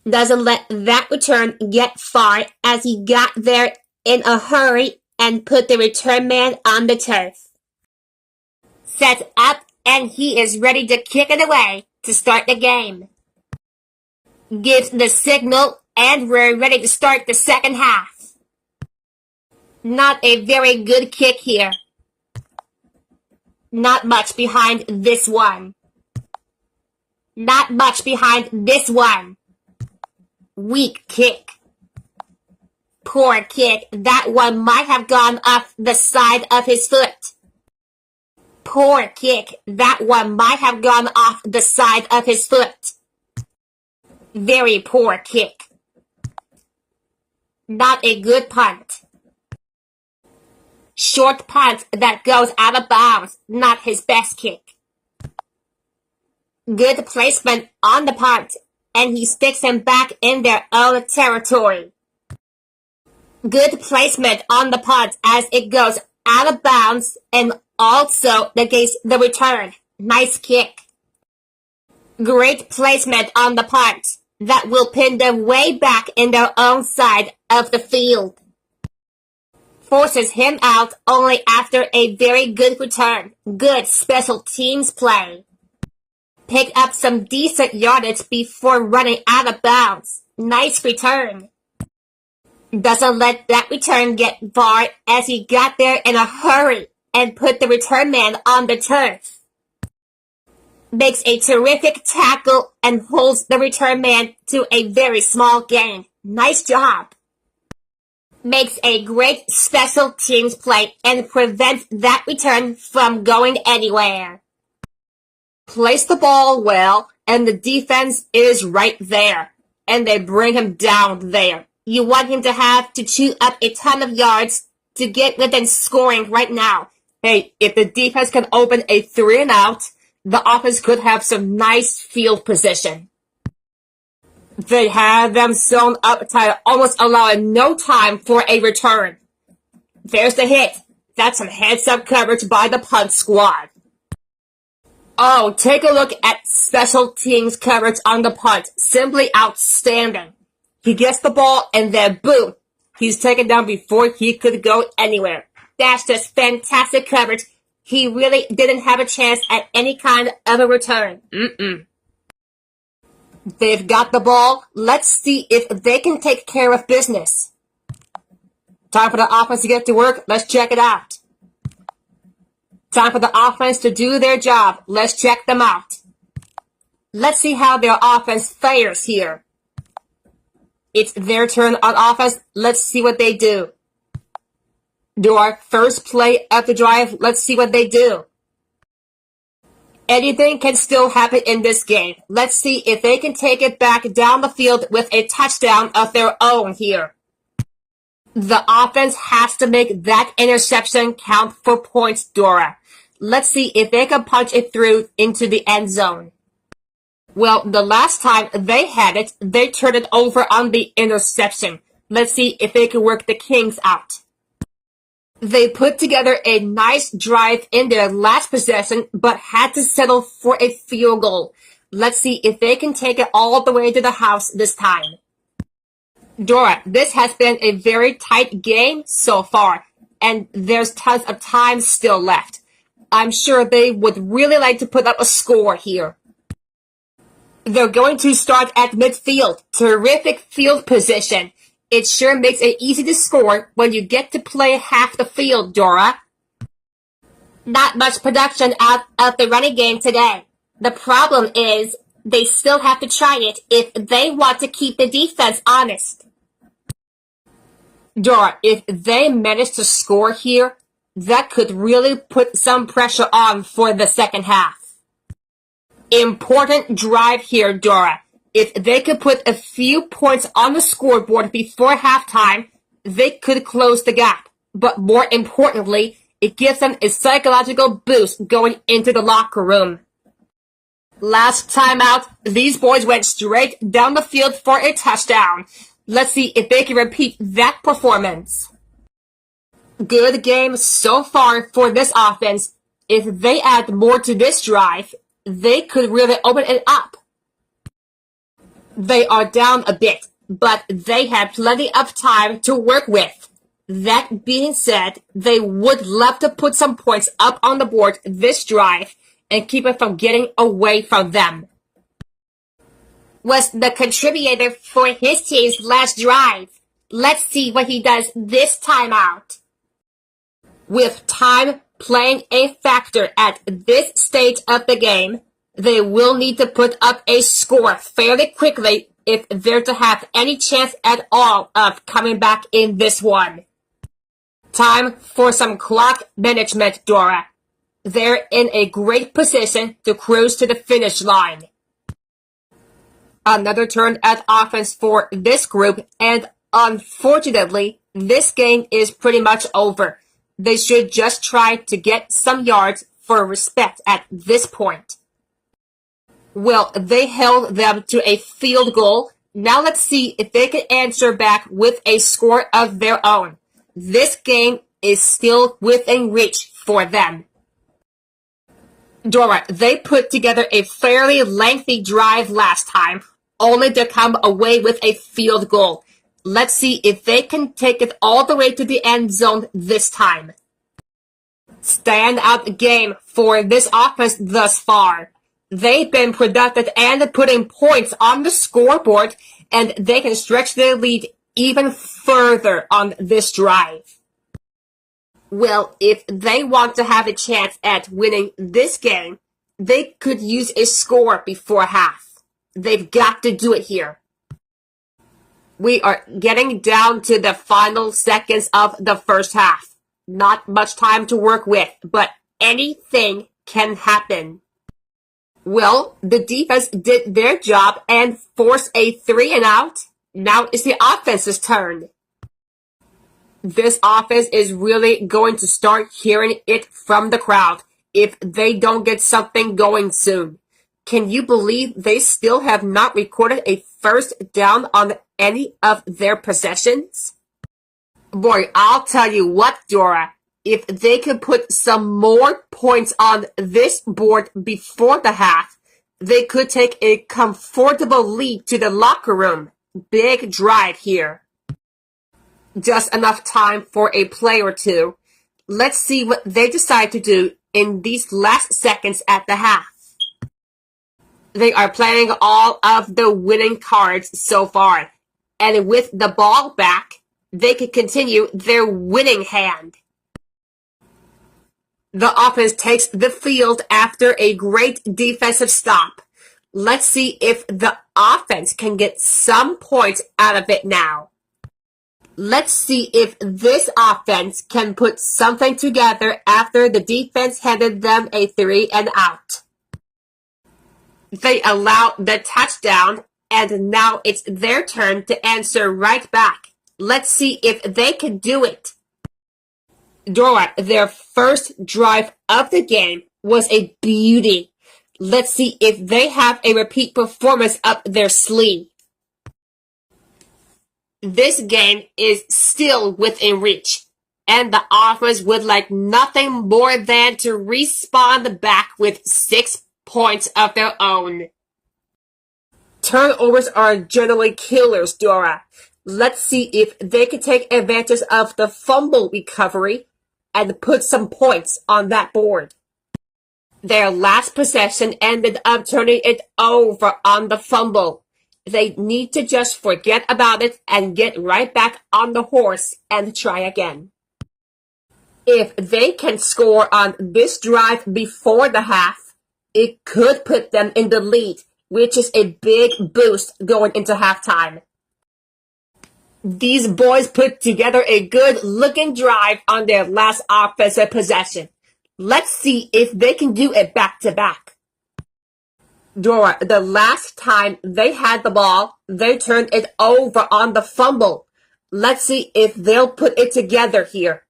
Doesn't let that return get far as he got there in a hurry and put the return man on the turf. Sets up and he is ready to kick it away to start the game. Gives the signal and we're ready to start the second half. Not a very good kick here. Not much behind this one. Not much behind this one. Weak kick. Poor kick. That one might have gone off the side of his foot. Poor kick. That one might have gone off the side of his foot. Very poor kick. Not a good punt. Short punt that goes out of bounds. Not his best kick. Good placement on the punt, and he sticks him back in their own territory. Good placement on the punt as it goes out of bounds and also negates the return. Nice kick. Great placement on the punt that will pin them way back in their own side of the field. Forces him out only after a very good return. Good special teams play. Picked up some decent yardage before running out of bounds. Nice return. Doesn't let that return get far as he got there in a hurry and put the return man on the turf. Makes a terrific tackle and holds the return man to a very small gain. Nice job. Makes a great special teams play and prevents that return from going anywhere. Place the ball well, and the defense is right there, and they bring him down there. You want him to have to chew up a ton of yards to get within scoring right now. Hey, if the defense can open a 3 and out, the offense could have some nice field position. They have them sewn up tight, almost allowing no time for a return. There's the hit. That's some heads-up coverage by the punt squad. Oh, take a look at special teams coverage on the punt. Simply outstanding. He gets the ball and then boom, he's taken down before he could go anywhere. That's just fantastic coverage. He really didn't have a chance at any kind of a return. They've got the ball. Let's see if they can take care of business. Time for the offense to get to work. Let's check it out. Time for the offense to do their job. Let's check them out. Let's see how their offense fares here. It's their turn on offense. Let's see what they do. Do our first play of the drive. Let's see what they do. Anything can still happen in this game. Let's see if they can take it back down the field with a touchdown of their own here. The offense has to make that interception count for points, Dora. Let's see if they can punch it through into the end zone. Well, the last time they had it, they turned it over on the interception. Let's see if they can work the Kings out. They put together a nice drive in their last possession, but had to settle for a field goal. Let's see if they can take it all the way to the house this time. Dora, this has been a very tight game so far, and there's tons of time still left. I'm sure they would really like to put up a score here. They're going to start at midfield. Terrific field position. It sure makes it easy to score when you get to play half the field, Dora. Not much production out of the running game today. The problem is they still have to try it if they want to keep the defense honest. Dora, if they manage to score here, that could really put some pressure on for the second half. Important drive here, Dora. If they could put a few points on the scoreboard before halftime, they could close the gap. But more importantly, it gives them a psychological boost going into the locker room. Last time out, these boys went straight down the field for a touchdown. Let's see if they can repeat that performance. Good game so far for this offense. If they add more to this drive, they could really open it up. They are down a bit, but they have plenty of time to work with. That being said, they would love to put some points up on the board this drive and keep it from getting away from them. Was the contributor for his team's last drive. Let's see what he does this time out. With time playing a factor at this stage of the game, they will need to put up a score fairly quickly if they're to have any chance at all of coming back in this one. Time for some clock management, Dora. They're in a great position to cruise to the finish line. Another turn at offense for this group, and unfortunately, this game is pretty much over. They should just try to get some yards for respect at this point. Well, they held them to a field goal. Now let's see if they can answer back with a score of their own. This game is still within reach for them. Dora, they put together a fairly lengthy drive last time, only to come away with a field goal. Let's see if they can take it all the way to the end zone this time. Stand-out game for this offense thus far. They've been productive and putting points on the scoreboard, and they can stretch their lead even further on this drive. Well, if they want to have a chance at winning this game, they could use a score before half. They've got to do it here. We are getting down to the final seconds of the first half. Not much time to work with, but anything can happen. Well, the defense did their job and forced a 3 and out. Now it's the offense's turn. This offense is really going to start hearing it from the crowd if they don't get something going soon. Can you believe they still have not recorded a first down on any of their possessions? Boy, I'll tell you what, Dora. If they could put some more points on this board before the half, they could take a comfortable lead to the locker room. Big drive here. Just enough time for a play or two. Let's see what they decide to do in these last seconds at the half. They are playing all of the winning cards so far, and with the ball back, they can continue their winning hand. The offense takes the field after a great defensive stop. Let's see if the offense can get some points out of it now. Let's see if this offense can put something together after the defense handed them a 3 and out. They allow the touchdown, and now it's their turn to answer right back. Let's see if they can do it. Dora, their first drive of the game was a beauty. Let's see if they have a repeat performance up their sleeve. This game is still within reach, and the offense would like nothing more than to respond back with 6 points of their own. Turnovers are generally killers, Dora. Let's see if they can take advantage of the fumble recovery and put some points on that board. Their last possession ended up turning it over on the fumble. They need to just forget about it and get right back on the horse and try again. If they can score on this drive before the half, it could put them in the lead, which is a big boost going into halftime. These boys put together a good-looking drive on their last offensive possession. Let's see if they can do it back-to-back. Dora, the last time they had the ball, they turned it over on the fumble. Let's see if they'll put it together here.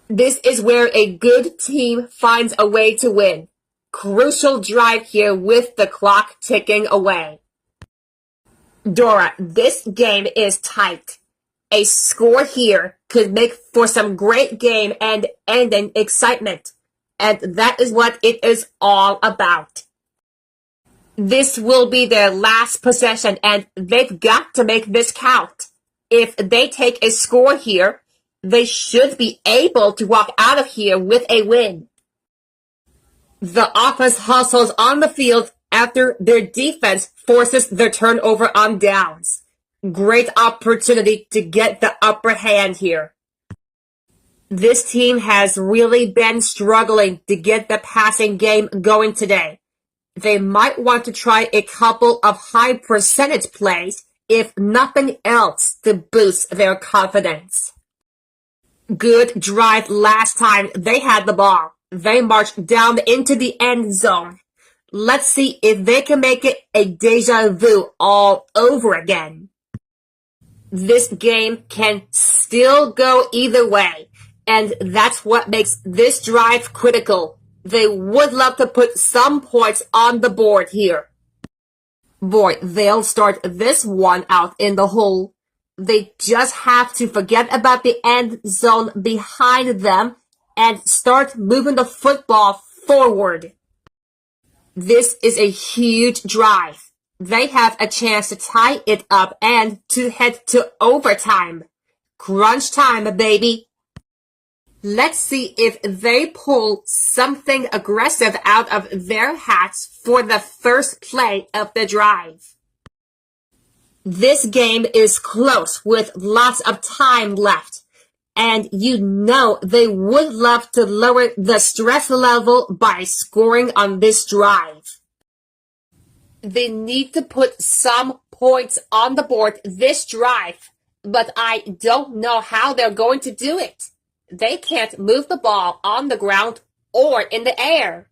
This is where a good team finds a way to win. Crucial drive here with the clock ticking away. Dora, this game is tight. A score here could make for some great game and ending excitement. And that is what it is all about. This will be their last possession, and they've got to make this count. If they take a score here, they should be able to walk out of here with a win. The offense hustles on the field after their defense forces their turnover on downs. Great opportunity to get the upper hand here. This team has really been struggling to get the passing game going today. They might want to try a couple of high percentage plays, if nothing else, to boost their confidence. Good drive last time they had the ball. They marched down into the end zone. Let's see if they can make it a deja vu all over again. This game can still go either way, and that's what makes this drive critical. They would love to put some points on the board here. Boy, they'll start this one out in the hole. They just have to forget about the end zone behind them and start moving the football forward. This is a huge drive. They have a chance to tie it up and to head to overtime. Crunch time, baby. Let's see if they pull something aggressive out of their hats for the first play of the drive. This game is close with lots of time left, and you know they would love to lower the stress level by scoring on this drive. They need to put some points on the board this drive, but I don't know how they're going to do it. They can't move the ball on the ground or in the air.